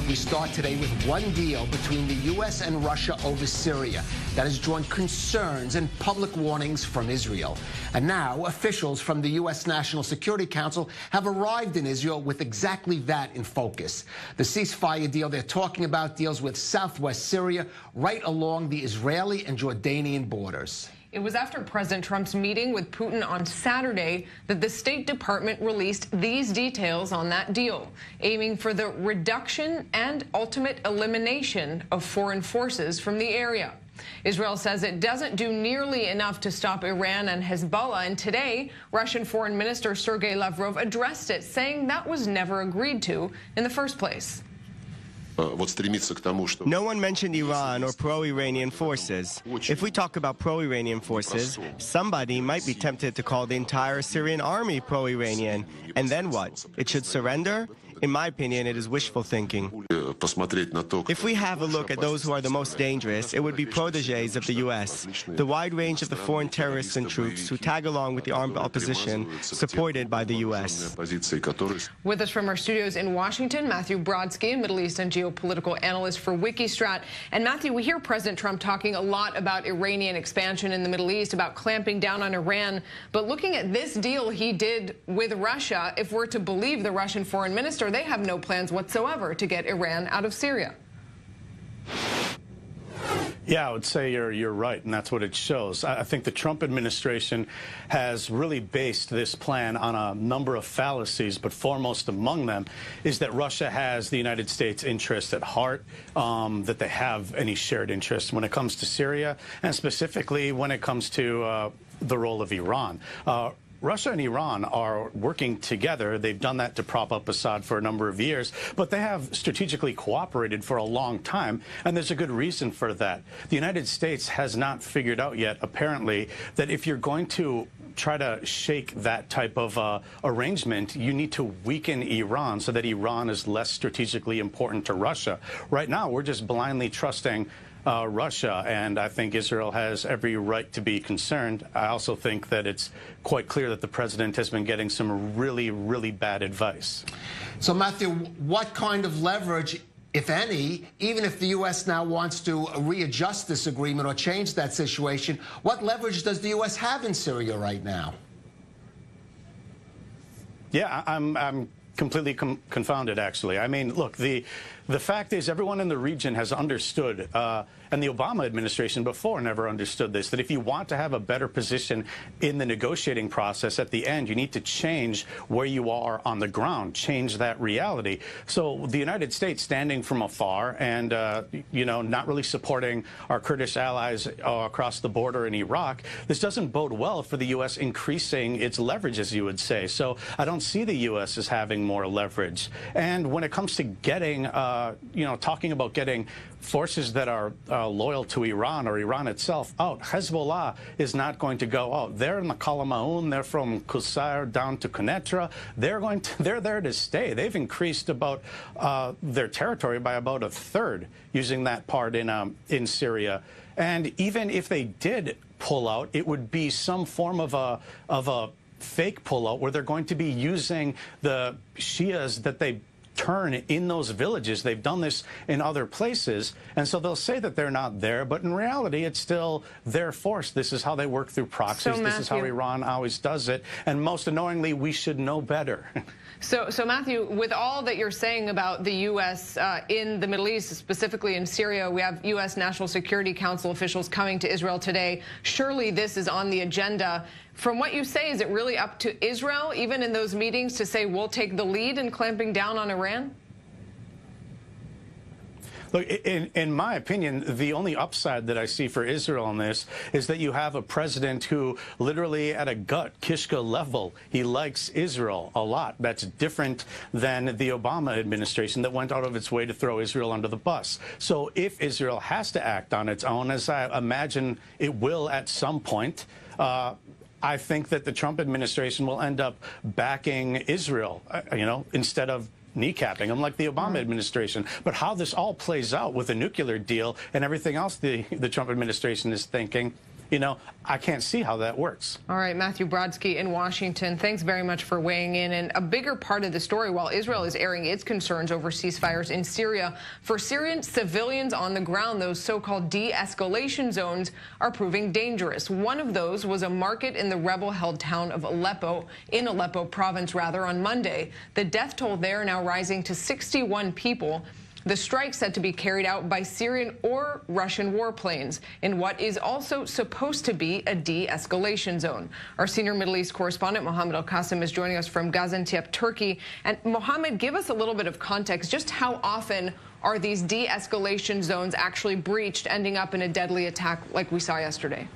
We start today with one deal between the U.S. and Russia over Syria that has drawn concerns and public warnings from Israel. And now officials from the U.S. National Security Council have arrived in Israel with exactly that in focus. The ceasefire deal they're talking about deals with southwest Syria, right along the Israeli and Jordanian borders. It was after President Trump's meeting with Putin on Saturday that the State Department released these details on that deal, aiming for the reduction and ultimate elimination of foreign forces from the area. Israel says it doesn't do nearly enough to stop Iran and Hezbollah, and today, Russian Foreign Minister Sergei Lavrov addressed it, saying that was never agreed to in the first place. No one mentioned Iran or pro-Iranian forces. If we talk about pro-Iranian forces, somebody might be tempted to call the entire Syrian army pro-Iranian. And then what? It should surrender? In my opinion, it is wishful thinking. If we have a look at those who are the most dangerous, it would be protégés of the U.S., the wide range of the foreign terrorists and troops who tag along with the armed opposition supported by the U.S. With us from our studios in Washington, Matthew Brodsky, Middle East and geopolitical analyst for Wikistrat. And Matthew, we hear President Trump talking a lot about Iranian expansion in the Middle East, about clamping down on Iran. But looking at this deal he did with Russia, if we're to believe the Russian foreign minister, they have no plans whatsoever to get Iran out of Syria. Yeah, I would say you're right, and that's what it shows. I think the Trump administration has really based this plan on a number of fallacies, but foremost among them is that Russia has the United States' interest at heart, that they have any shared interest when it comes to Syria, and specifically when it comes to the role of Iran. Russia and Iran are working together. They've done that to prop up Assad for a number of years, but they have strategically cooperated for a long time, and there's a good reason for that. The United States has not figured out yet, apparently, that if you're going to try to shake that type of arrangement, you need to weaken Iran so that Iran is less strategically important to Russia. Right now, we're just blindly trusting Russia, and I think Israel has every right to be concerned. I also think that it's quite clear that the president has been getting some really, really bad advice. So, Matthew, what kind of leverage, if any, even if the U.S. now wants to readjust this agreement or change that situation, what leverage does the U.S. have in Syria right now? Yeah, I'm completely confounded, actually. I mean, look, the fact is everyone in the region has understood, and the Obama administration before never understood this, that if you want to have a better position in the negotiating process at the end, you need to change where you are on the ground, change that reality. So the United States standing from afar and, you know, not really supporting our Kurdish allies across the border in Iraq, this doesn't bode well for the U.S. increasing its leverage, as you would say. So I don't see the U.S. as having more leverage. And when it comes to getting, you know, talking about getting forces that are loyal to Iran or Iran itself out, Hezbollah is not going to go out. They're in the Kalamaun, they're from Qusayr down to Quneitra. They're there to stay. They've increased about their territory by about a third using that part in Syria. And even if they did pull out, it would be some form of a fake pullout where they're going to be using the Shias that they turn in those villages. They've done this in other places, and so they'll say that they're not there, but in reality it's still their force. This is how they work through proxies. This is how Iran always does it, and most annoyingly, we should know better. So Matthew, with all that you're saying about the U.S. In the Middle East, specifically in Syria, we have U.S. National Security Council officials coming to Israel today. Surely this is on the agenda. From what you say, is it really up to Israel, even in those meetings, to say we'll take the lead in clamping down on Iran? Look, in my opinion, the only upside that I see for Israel on this is that you have a president who literally at a gut Kishka level, he likes Israel a lot. That's different than the Obama administration that went out of its way to throw Israel under the bus. So if Israel has to act on its own, as I imagine it will at some point, I think that the Trump administration will end up backing Israel, you know, instead of kneecapping them like the Obama administration. But how this all plays out with the nuclear deal and everything else the Trump administration is thinking You know, I can't see how that works. All right, Matthew Brodsky in Washington, thanks very much for weighing in. And a bigger part of the story, while Israel is airing its concerns over ceasefires in Syria, for Syrian civilians on the ground, those so-called de-escalation zones are proving dangerous. One of those was a market in the rebel-held town of Aleppo, in Aleppo province, rather, on Monday. The death toll there now rising to 61 people. The strike said to be carried out by Syrian or Russian warplanes in what is also supposed to be a de-escalation zone. Our senior Middle East correspondent, Mohammed Al-Qasim, is joining us from Gaziantep, Turkey. And Mohammed, give us a little bit of context. Just how often are these de-escalation zones actually breached, ending up in a deadly attack like we saw yesterday?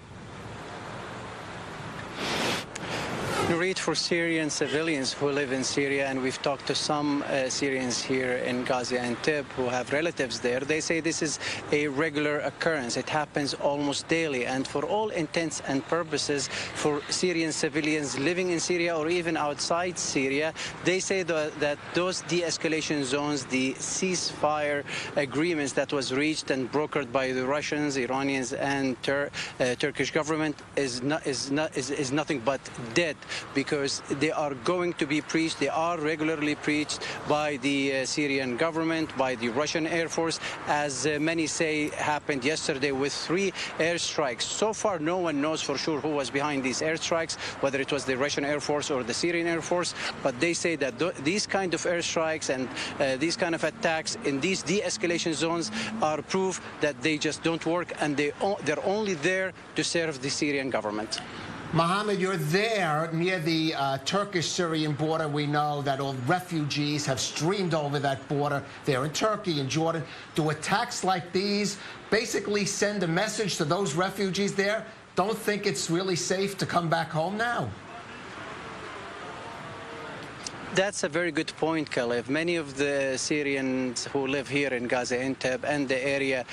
Nurit, for Syrian civilians who live in Syria, and we've talked to some Syrians here in Gaziantep who have relatives there, they say this is a regular occurrence. It happens almost daily, and for all intents and purposes, for Syrian civilians living in Syria or even outside Syria, they say that those de-escalation zones, the ceasefire agreements that was reached and brokered by the Russians, Iranians, and Turkish government is nothing but dead, because they are going to be preached. They are regularly preached by the Syrian government, by the Russian Air Force, as many say happened yesterday with 3 airstrikes. So far, no one knows for sure who was behind these airstrikes, whether it was the Russian Air Force or the Syrian Air Force, but they say that these kind of airstrikes and these kind of attacks in these de-escalation zones are proof that they just don't work, and they're only there to serve the Syrian government. Mohammed, you're there near the Turkish-Syrian border. We know that all refugees have streamed over that border. They're in Turkey and Jordan. Do attacks like these basically send a message to those refugees there? Don't think it's really safe to come back home now? That's a very good point, Calev. Many of the Syrians who live here in Gaziantep and the area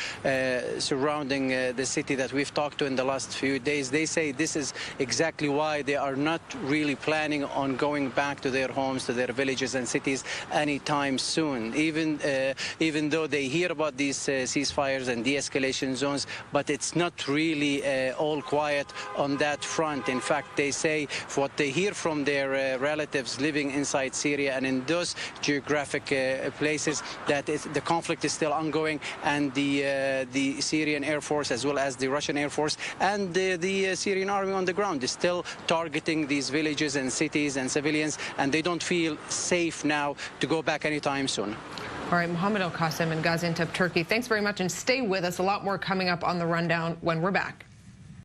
surrounding the city that we've talked to in the last few days, they say this is exactly why they are not really planning on going back to their homes, to their villages and cities anytime soon, even though they hear about these ceasefires and de-escalation zones, but it's not really all quiet on that front. In fact, they say what they hear from their relatives living inside Syria and in those geographic places, that the conflict is still ongoing, and the Syrian Air Force as well as the Russian Air Force and the Syrian army on the ground is still targeting these villages and cities and civilians, and they don't feel safe now to go back anytime soon. All right, Mohammed Al-Qasim in Gaziantep, Turkey, thanks very much, and stay with us. A lot more coming up on The Rundown when we're back.